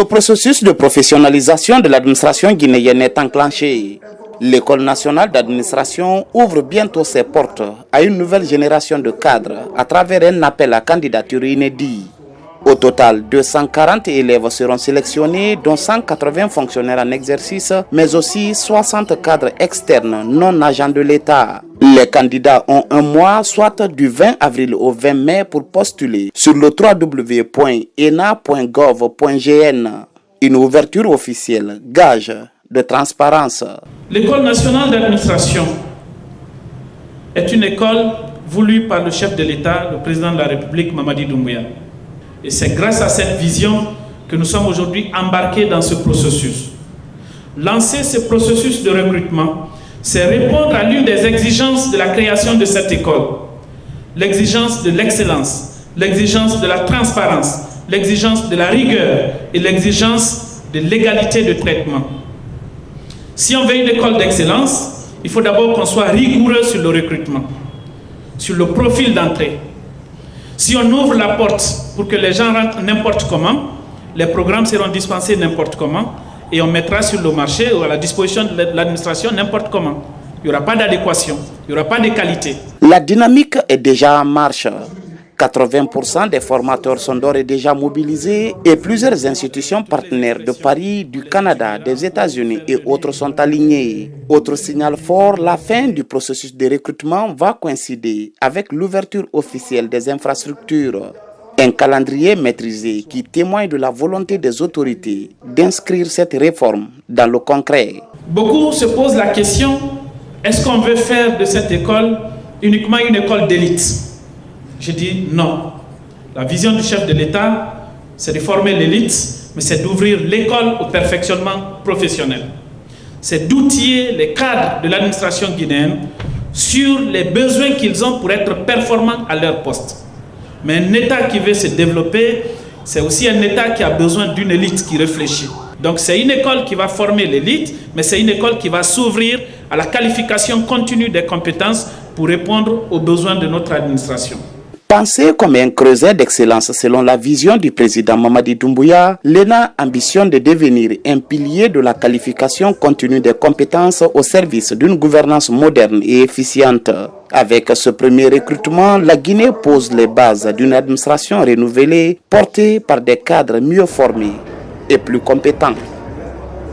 Le processus de professionnalisation de l'administration guinéenne est enclenché. L'École nationale d'administration ouvre bientôt ses portes à une nouvelle génération de cadres à travers un appel à candidature inédit. Au total, 240 élèves seront sélectionnés, dont 180 fonctionnaires en exercice, mais aussi 60 cadres externes non agents de l'État. Les candidats ont un mois, soit du 20 avril au 20 mai, pour postuler sur le www.ena.gov.gn. Une ouverture officielle, gage de transparence. L'École nationale d'administration est une école voulue par le chef de l'État, le président de la République, Mamadi Doumbouya. Et c'est grâce à cette vision que nous sommes aujourd'hui embarqués dans ce processus. Lancer ce processus de recrutement, c'est répondre à l'une des exigences de la création de cette école. L'exigence de l'excellence, l'exigence de la transparence, l'exigence de la rigueur et l'exigence de l'égalité de traitement. Si on veut une école d'excellence, il faut d'abord qu'on soit rigoureux sur le recrutement, sur le profil d'entrée. Si on ouvre la porte pour que les gens rentrent n'importe comment, les programmes seront dispensés n'importe comment et on mettra sur le marché ou à la disposition de l'administration n'importe comment. Il n'y aura pas d'adéquation, il n'y aura pas de qualité. La dynamique est déjà en marche. 80% des formateurs sont d'ores et déjà mobilisés et plusieurs institutions partenaires de Paris, du Canada, des États-Unis et autres sont alignées. Autre signal fort, la fin du processus de recrutement va coïncider avec l'ouverture officielle des infrastructures. Un calendrier maîtrisé qui témoigne de la volonté des autorités d'inscrire cette réforme dans le concret. Beaucoup se posent la question, est-ce qu'on veut faire de cette école uniquement une école d'élite ? Je dis non. La vision du chef de l'État, c'est de former l'élite, mais c'est d'ouvrir l'école au perfectionnement professionnel. C'est d'outiller les cadres de l'administration guinéenne sur les besoins qu'ils ont pour être performants à leur poste. Mais un État qui veut se développer, c'est aussi un État qui a besoin d'une élite qui réfléchit. Donc c'est une école qui va former l'élite, mais c'est une école qui va s'ouvrir à la qualification continue des compétences pour répondre aux besoins de notre administration. Pensé comme un creuset d'excellence selon la vision du président Mamadi Doumbouya, l'ENA ambitionne de devenir un pilier de la qualification continue des compétences au service d'une gouvernance moderne et efficiente. Avec ce premier recrutement, la Guinée pose les bases d'une administration renouvelée, portée par des cadres mieux formés et plus compétents.